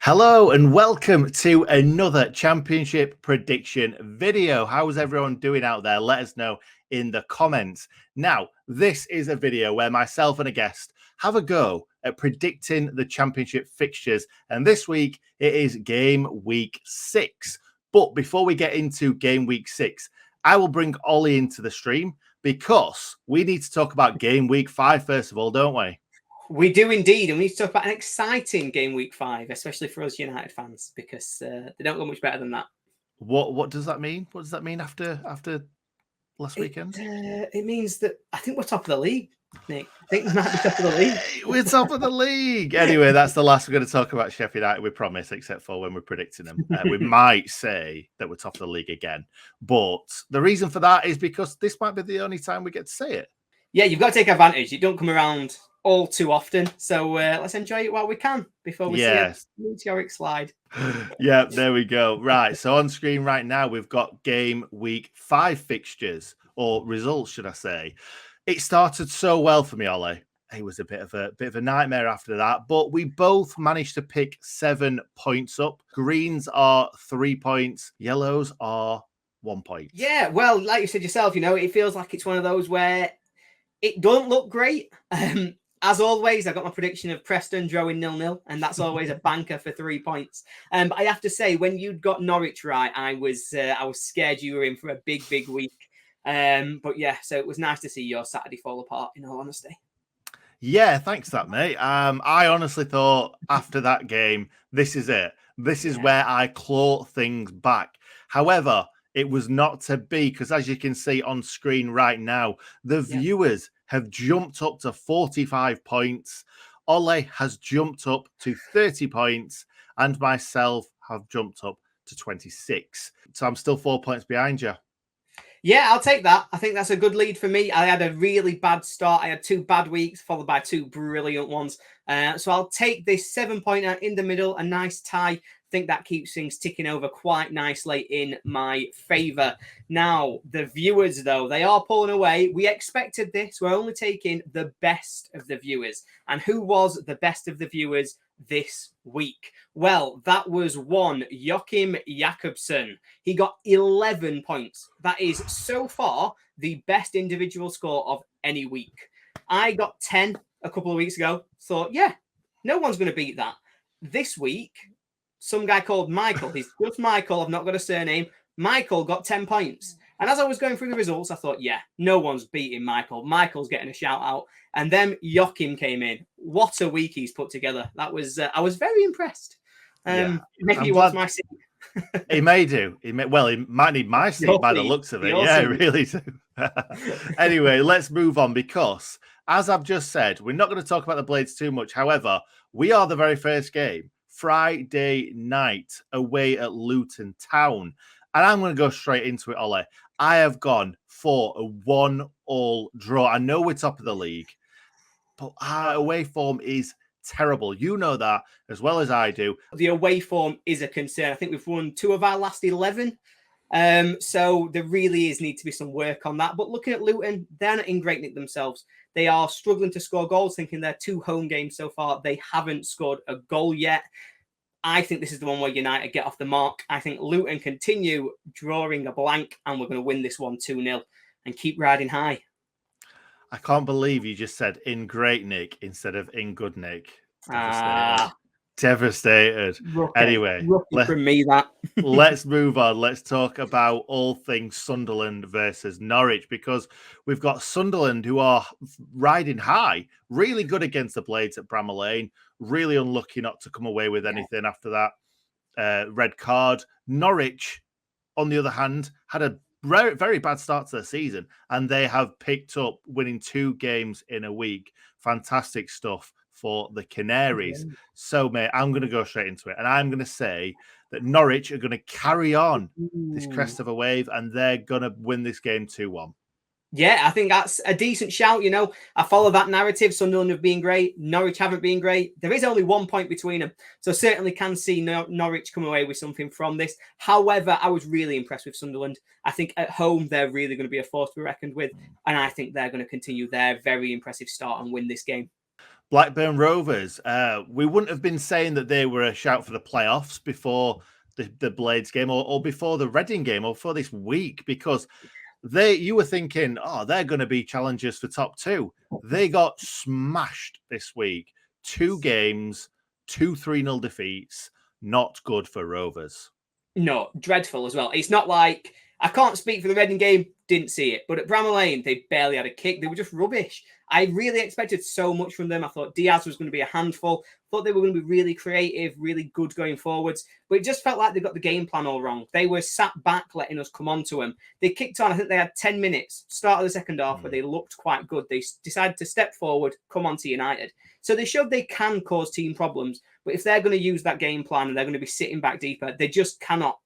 Hello and welcome to another championship prediction video. How's everyone doing out there? Let us know in the comments. Now, this is a video where myself and a guest have a go at predicting the championship fixtures. And this week it is game week 6. But before we get into game week 6, I will bring Ollie into the stream because we need to talk about game week 5 first of all, don't we? We do indeed, and we need to talk about an exciting game week 5, especially for us United fans, because they don't go much better than that. What does that mean? What does that mean after last weekend? It means that I think we're top of the league, Nick. I think we might be top of the league. We're top of the league. Anyway, that's the last we're going to talk about Sheffield United, we promise, except for when we're predicting them. We might say that we're top of the league again. But the reason for that is because this might be the only time we get to say it. Yeah, you've got to take advantage. It don't come around all too often. So let's enjoy it while we can before we see a meteoric slide. Yeah, there we go. Right. So on screen right now, we've got game week 5 fixtures, or results, should I say. It started so well for me, Ollie. It was a bit of a nightmare after that, but we both managed to pick 7 points up. Greens are 3 points, yellows are 1 point. Yeah, well, like you said yourself, you know, it feels like it's one of those where it don't look great. As always, I got my prediction of Preston drawing 0-0, and that's always a banker for 3 points. But I have to say, when you'd got Norwich right, I was scared you were in for a big week. But yeah, so it was nice to see your Saturday fall apart, in all honesty. Yeah, thanks for that, mate. I honestly thought after that game, this is it. This is where I claw things back. However, it was not to be, because as you can see on screen right now, the viewers have jumped up to 45 points. Ole has jumped up to 30 points, and myself have jumped up to 26. So I'm still 4 points behind you. Yeah, I'll take that. I think that's a good lead for me. I had a really bad start. I had 2 bad weeks, followed by 2 brilliant ones. So I'll take this 7-pointer in the middle, a nice tie. I think that keeps things ticking over quite nicely in my favour. Now, the viewers, though, they are pulling away. We expected this. We're only taking the best of the viewers. And who was the best of the viewers this week? Well, that was one 𝐍𝐿𝐵𝐍𝐿𝐵𝐿. He got 11 points. That is so far the best individual score of any week. I got 10 a couple of weeks ago. Thought, yeah, no one's going to beat that. This week, some guy called Michael, he's just Michael, I've not got a surname. Michael got 10 points. And as I was going through the results, I thought, yeah, no one's beating Michael. Michael's getting a shout out. And then 𝐍𝐿𝐵𝐍𝐿 came in. What a week he's put together. That was, I was very impressed. Maybe he wants my seat. He may do. He might need my seat by the looks of it. Yeah, really do. Anyway, let's move on, because as I've just said, we're not going to talk about the Blades too much. However, we are the very first game, Friday night, away at Luton Town. And I'm going to go straight into it, Ollie. I have gone for a 1-1 draw. I know we're top of the league, but our away form is terrible. You know that as well as I do. The away form is a concern. I think we've won 2 of our last 11. So there really need to be some work on that. But looking at Luton, they're not in great nick themselves. They are struggling to score goals, thinking they're 2 home games so far. They haven't scored a goal yet. I think this is the one where United get off the mark. I think Luton continue drawing a blank, and we're going to win this one 2-0 and keep riding high. I can't believe you just said in great nick instead of in good nick. Devastated. Anyway, from me that. Let's move on. Let's talk about all things Sunderland versus Norwich, because we've got Sunderland who are riding high, really good against the Blades at Bramall Lane, really unlucky not to come away with anything after that red card. Norwich, on the other hand, had a very bad start to the season, and they have picked up winning 2 games in a week. Fantastic stuff for the Canaries. So, mate, I'm going to go straight into it, and I'm going to say that Norwich are going to carry on this crest of a wave, and they're going to win this game 2-1. Yeah, I think that's a decent shout. You know, I follow that narrative. Sunderland have been great. Norwich haven't been great. There is only 1 point between them. So certainly can see Norwich come away with something from this. However, I was really impressed with Sunderland. I think at home, they're really going to be a force to be reckoned with. And I think they're going to continue their very impressive start and win this game. Blackburn Rovers. We wouldn't have been saying that they were a shout for the playoffs before the Blades game or before the Reading game or for this week, because you were thinking, oh, they're going to be challengers for top two. They got smashed this week. 2 games, 2 3-0 defeats. Not good for Rovers. No, dreadful as well. It's not like, I can't speak for the Reading game, didn't see it, but at Bramall Lane, they barely had a kick. They were just rubbish. I really expected so much from them. I thought Diaz was going to be a handful. Thought they were going to be really creative, really good going forwards. But it just felt like they got the game plan all wrong. They were sat back, letting us come on to them. They kicked on. I think they had 10 minutes, start of the second half, where they looked quite good. They decided to step forward, come on to United. So they showed they can cause team problems. But if they're going to use that game plan and they're going to be sitting back deeper, they just cannot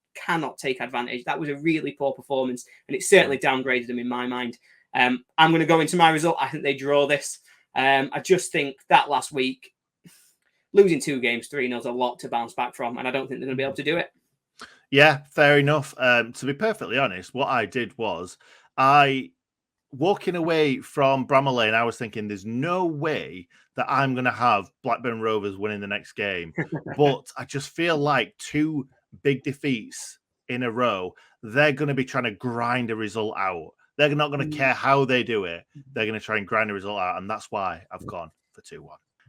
take advantage. That was a really poor performance, and it certainly downgraded them in my mind. I'm going to go into my result. I think they draw this. I just think that last week, losing 2 games, 3-0 is a lot to bounce back from, and I don't think they're going to be able to do it. Yeah, fair enough. To be perfectly honest, what I did was walking away from Bramall Lane, I was thinking there's no way that I'm going to have Blackburn Rovers winning the next game. But I just feel like 2 big defeats in a row, they're going to be trying to grind a result out. They're not going to care how they do it. They're going to try and grind a result out, and that's why I've gone for 2-1.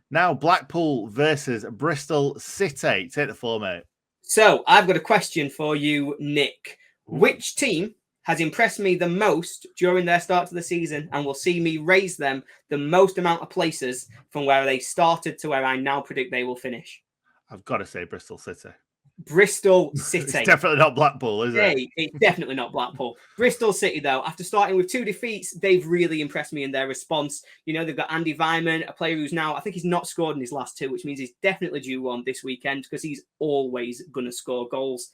Now, Blackpool versus Bristol City. Take the floor, mate. So, I've got a question for you, Nick. Which team has impressed me the most during their start to the season and will see me raise them the most amount of places from where they started to where I now predict they will finish? I've got to say Bristol City. Bristol City. It's definitely not Blackpool, is it? It's definitely not Blackpool. Bristol City, though, after starting with 2 defeats, they've really impressed me in their response. You know, they've got Andy Weimann, a player who's now, I think he's not scored in his last 2, which means he's definitely due one this weekend because he's always going to score goals.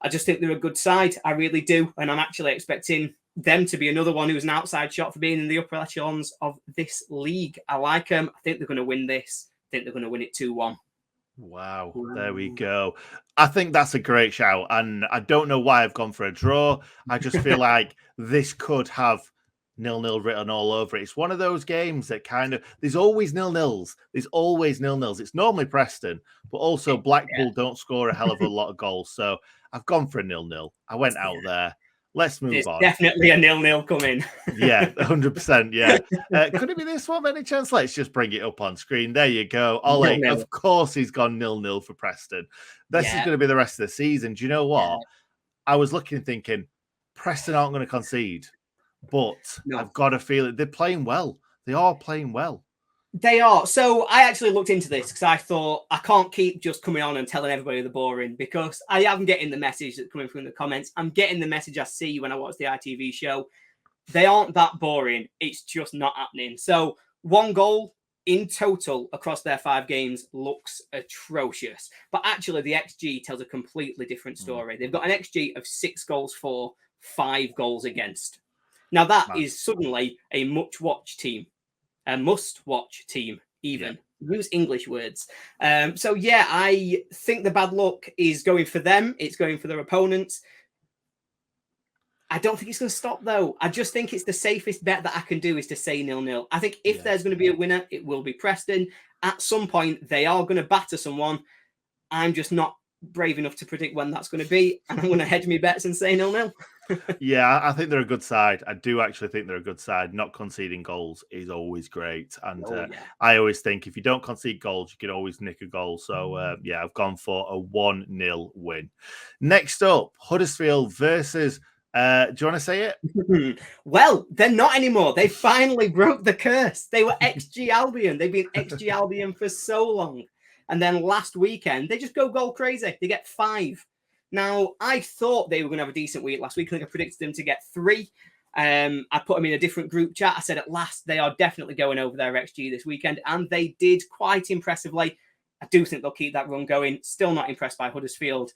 I just think they're a good side. I really do. And I'm actually expecting them to be another one who's an outside shot for being in the upper echelons of this league. I like them. I think they're going to win this. I think they're going to win it 2-1. Wow, there we go. I think that's a great shout. And I don't know why I've gone for a draw. I just feel like this could have 0-0 written all over it. It's one of those games that there's always 0-0s. There's always 0-0s. It's normally Preston, but also Blackpool don't score a hell of a lot of goals. So I've gone for a 0-0. I went out there. Let's move on. Definitely a 0-0 coming. Yeah, 100%. Yeah. Could it be this one? Any chance? Let's just bring it up on screen. There you go. Ollie, 0-0. Of course he's gone 0-0 for Preston. This is going to be the rest of the season. Do you know what? I was looking thinking, Preston aren't going to concede, but I've got a feeling they're playing well. They are playing well. They are. So I actually looked into this because I thought I can't keep just coming on and telling everybody they're boring, because I am getting the message that's coming from the comments. I'm getting the message I see when I watch the ITV show. They aren't that boring. It's just not happening. So 1 goal in total across their 5 games looks atrocious. But actually the XG tells a completely different story. They've got an XG of 6 goals for, 5 goals against. Now that is suddenly a must-watch team. A must-watch team, even. Use English words. So, yeah, I think the bad luck is going for them. It's going for their opponents. I don't think it's going to stop, though. I just think it's the safest bet that I can do is to say 0-0. I think if there's going to be a winner, it will be Preston. At some point, they are going to batter someone. I'm just not brave enough to predict when that's going to be. And I'm going to hedge my bets and say 0-0. Yeah, I think they're a good side. I do actually think they're a good side. Not conceding goals is always great. And I always think if you don't concede goals, you can always nick a goal. So, yeah, I've gone for a 1-0 win. Next up, Huddersfield versus... do you want to say it? Well, they're not anymore. They finally broke the curse. They were XG Albion. They've been XG Albion for so long. And then last weekend, they just go goal crazy. They get 5. Now, I thought they were going to have a decent week last week. I think I predicted them to get 3. I put them in a different group chat. I said at last, they are definitely going over their XG this weekend. And they did quite impressively. I do think they'll keep that run going. Still not impressed by Huddersfield.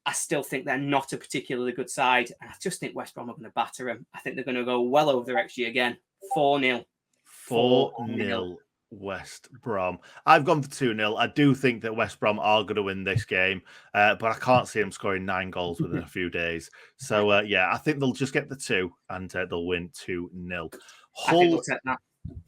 I still think they're not a particularly good side. And I just think West Brom are going to batter them. I think they're going to go well over their XG again. 4-0. 4-0. West Brom. I've gone for 2-0. I do think that West Brom are going to win this game, but I can't see them scoring 9 goals within a few days. So, yeah, I think they'll just get the 2 and they'll win 2-0. I think they'll take that.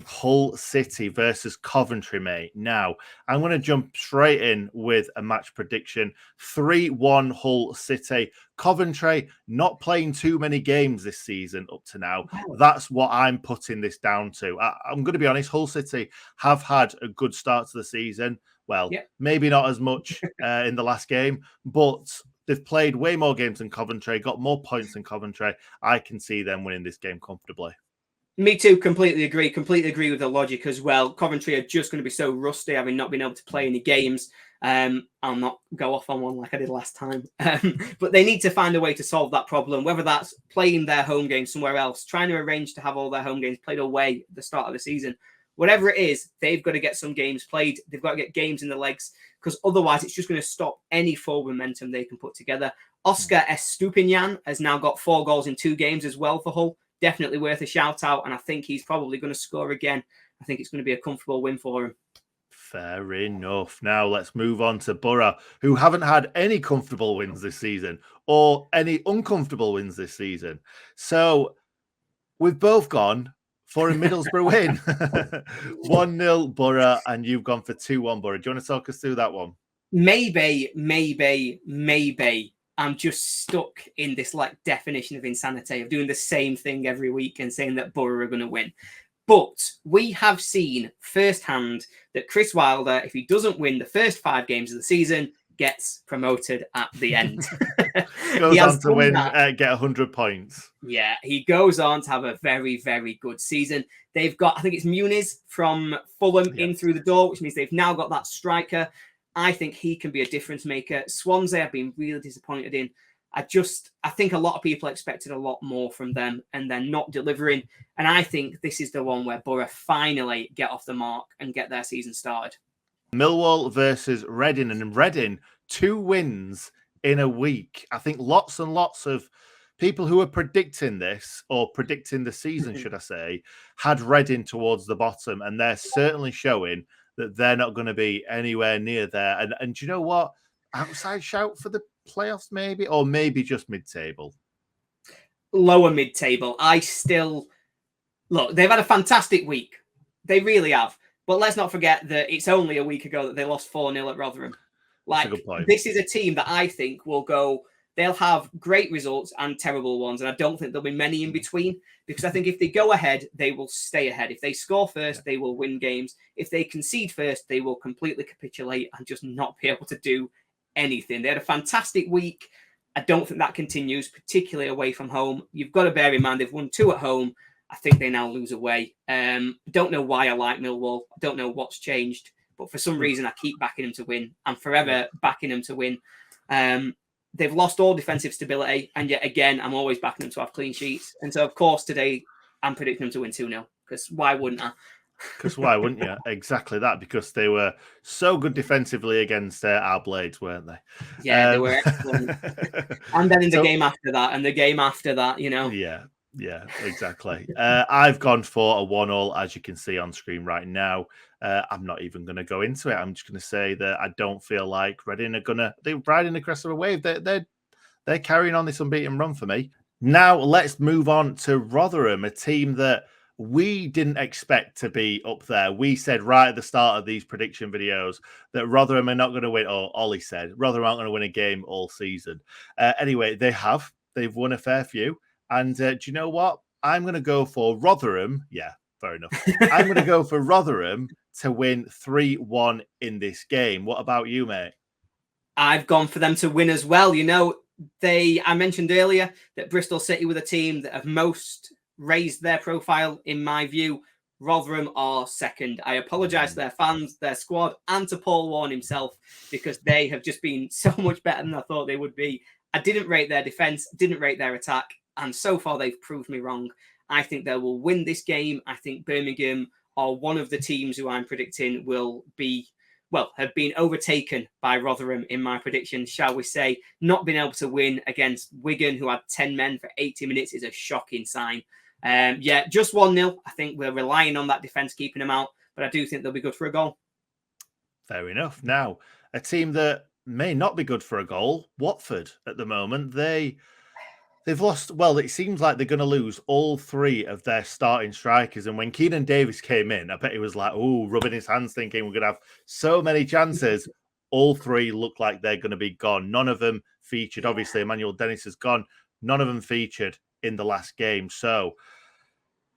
Hull City versus Coventry, mate. Now, I'm going to jump straight in with a match prediction. 3-1 Hull City. Coventry not playing too many games this season up to now. Wow. That's what I'm putting this down to. I'm going to be honest, Hull City have had a good start to the season. Well, maybe not as much in the last game, but they've played way more games than Coventry, got more points than Coventry. I can see them winning this game comfortably. Me too, completely agree. Completely agree with the logic as well. Coventry are just going to be so rusty, having not been able to play any games. I'll not go off on one like I did last time. But they need to find a way to solve that problem, whether that's playing their home games somewhere else, trying to arrange to have all their home games played away at the start of the season. Whatever it is, they've got to get some games played. They've got to get games in the legs, because otherwise it's just going to stop any forward momentum they can put together. Oscar Estupiñán has now got 4 goals in 2 games as well for Hull. Definitely worth a shout out, and I think he's probably going to score again. I think it's going to be a comfortable win for him. Fair enough. Now let's move on to Borough, who haven't had any comfortable wins this season or any uncomfortable wins this season. So we've both gone for a Middlesbrough win. 1-0 Borough, and you've gone for 2-1 Borough. Do you want to talk us through that one? Maybe I'm just stuck in this like definition of insanity of doing the same thing every week and saying that Borough are going to win. But we have seen firsthand that Chris Wilder, if he doesn't win the first 5 games of the season, gets promoted at the end. Goes on to win, get 100 points. Yeah, he goes on to have a very, very good season. They've got, I think it's Muniz from Fulham in through the door, which means they've now got that striker. I think he can be a difference maker. Swansea I've been really disappointed in. I think a lot of people expected a lot more from them, and they're not delivering. And I think this is the one where Borough finally get off the mark and get their season started. Millwall versus Reading, and Reading 2 wins in a week. I think lots and lots of people who were predicting this, or predicting the season, should I say, had Reading towards the bottom, and they're certainly showing that they're not going to be anywhere near there. And do you know what? Outside shout for the playoffs, maybe, or maybe just mid-table. Lower mid-table. Look, they've had a fantastic week. They really have. But let's not forget that it's only a week ago that they lost 4-0 at Rotherham. Like, this is a team that I think will go, they'll have great results and terrible ones. And I don't think there'll be many in between, because I think if they go ahead, they will stay ahead. If they score first, they will win games. If they concede first, they will completely capitulate and just not be able to do anything. They had a fantastic week. I don't think that continues, particularly away from home. You've got to bear in mind they've won 2 at home. I think they now lose away. Don't know why I like Millwall. I don't know what's changed, but for some reason I keep backing them to win. I'm forever backing them to win. They've lost all defensive stability, and yet again I'm always backing them to have clean sheets. And so of course today I'm predicting them to win 2-0, because why wouldn't I? Because why wouldn't you? Exactly that, because they were so good defensively against our Blades, weren't they? Yeah, they were excellent. And then in the game after that, and the game after that, you know. Yeah, exactly. I've gone for a 1-1, as you can see on screen right now. I'm not even going to go into it. I'm just going to say that I don't feel like Reading are they're riding the crest of a wave. They're carrying on this unbeaten run for me. Now let's move on to Rotherham, a team that we didn't expect to be up there. We said right at the start of these prediction videos that Rotherham are not going to win, or Ollie said, Rotherham aren't going to win a game all season. Anyway, they have. They've won a fair few. And do you know what? I'm going to go for Rotherham. Yeah, fair enough. I'm going to go for Rotherham to win 3-1 in this game. What about you, mate? I've gone for them to win as well. You know, I mentioned earlier that Bristol City were the team that have most raised their profile, in my view. Rotherham are second. I apologise to their fans, their squad, and to Paul Warne himself, because they have just been so much better than I thought they would be. I didn't rate their defence, didn't rate their attack, and so far they've proved me wrong. I think they will win this game. I think Birmingham are one of the teams who I'm predicting will be, have been overtaken by Rotherham in my prediction, shall we say. Not being able to win against Wigan, who had 10 men for 80 minutes, is a shocking sign. Just 1-0. I think we're relying on that defence keeping them out, but I do think they'll be good for a goal. Fair enough. Now, a team that may not be good for a goal, Watford, at the moment. They They've lost. Well, it seems like they're going to lose all three of their starting strikers. And when Keenan Davis came in, I bet he was like, oh, rubbing his hands, thinking we're going to have so many chances. All three look like they're going to be gone. None of them featured. Obviously, Emmanuel Dennis is gone. None of them featured in the last game. So,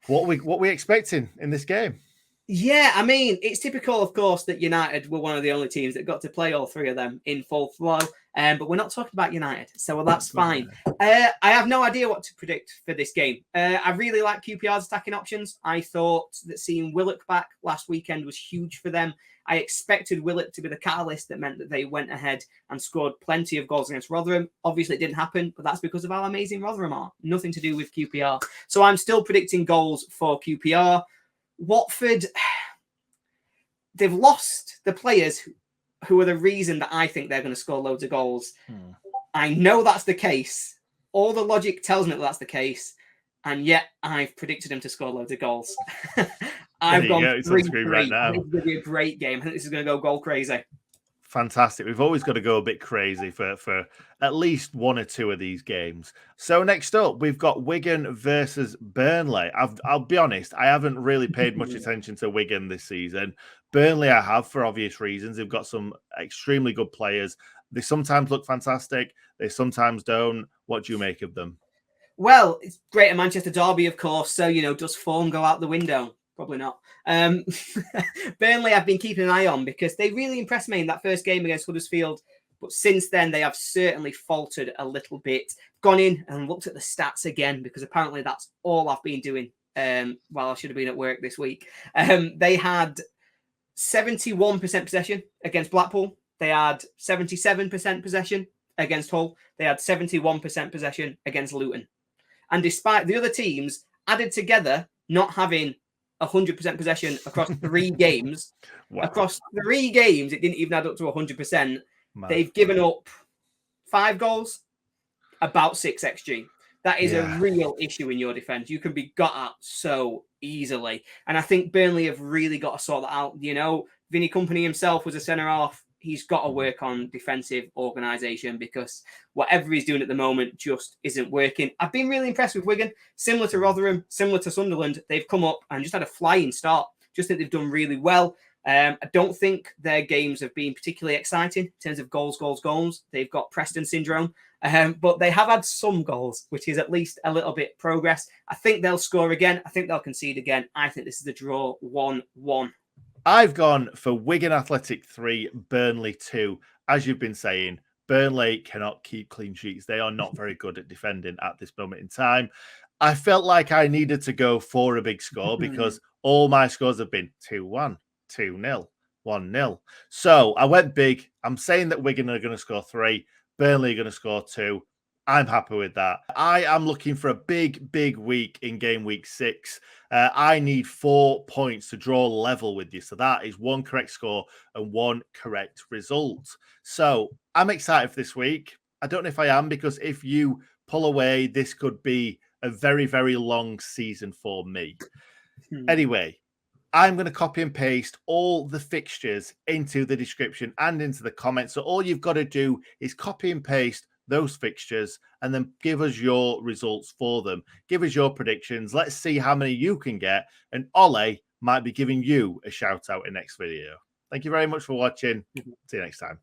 what we expecting in this game? Yeah, I mean, it's typical, of course, that United were one of the only teams that got to play all three of them in full flow. But we're not talking about United, so that's fine. I have no idea what to predict for this game. I really like QPR's attacking options. I thought that seeing Willock back last weekend was huge for them. I expected Willock to be the catalyst that meant that they went ahead and scored plenty of goals against Rotherham. Obviously, it didn't happen, but that's because of how amazing Rotherham are. Nothing to do with QPR. So I'm still predicting goals for QPR. Watford, they've lost the players who are the reason that I think they're going to score loads of goals. I know that's the case. All the logic tells me that that's the case. And yet I've predicted them to score loads of goals. I've gone 3-3. Right now. I think it's going to be a great game. I think this is going to go goal crazy. Fantastic. We've always got to go a bit crazy for at least one or two of these games. So next up, we've got Wigan versus Burnley. I'll be honest, I haven't really paid much attention to Wigan this season. Burnley I have for obvious reasons. They've got some extremely good players. They sometimes look fantastic. They sometimes don't. What do you make of them? Well, it's Greater Manchester derby, of course. So, does form go out the window? Probably not. Burnley I've been keeping an eye on because they really impressed me in that first game against Huddersfield. But since then, they have certainly faltered a little bit. Gone in and looked at the stats again because apparently that's all I've been doing while I should have been at work this week. They had 71% possession against Blackpool. They had 77% possession against Hull. They had 71% possession against Luton. And despite the other teams added together not having 100% possession across 3 games, across 3 games, it didn't even add up to 100%. They've given up 5 goals, about 6 XG. That is a real issue in your defence. You can be got at so easily. And I think Burnley have really got to sort that out. Vinny Company himself was a centre-half. He's got to work on defensive organisation because whatever he's doing at the moment just isn't working. I've been really impressed with Wigan. Similar to Rotherham, similar to Sunderland, they've come up and just had a flying start. Just think they've done really well. I don't think their games have been particularly exciting in terms of goals. They've got Preston syndrome, but they have had some goals, which is at least a little bit progress. I think they'll score again. I think they'll concede again. I think this is the draw 1-1. I've gone for Wigan Athletic 3, Burnley 2. As you've been saying, Burnley cannot keep clean sheets. They are not very good at defending at this moment in time. I felt like I needed to go for a big score because all my scores have been 2-1, 2-0, 1-0. So I went big. I'm saying that Wigan are going to score 3, Burnley are going to score 2. I'm happy with that. I am looking for a big week in game week 6. I need 4 points to draw level with you. So that is 1 correct score and 1 correct result. So I'm excited for this week. I don't know if I am, because if you pull away, this could be a very long season for me. Anyway, I'm going to copy and paste all the fixtures into the description and into the comments. So all you've got to do is copy and paste those fixtures and then give us your results for them. Give us your predictions. Let's see how many you can get. And Ole might be giving you a shout out in next video. Thank you very much for watching. See you next time.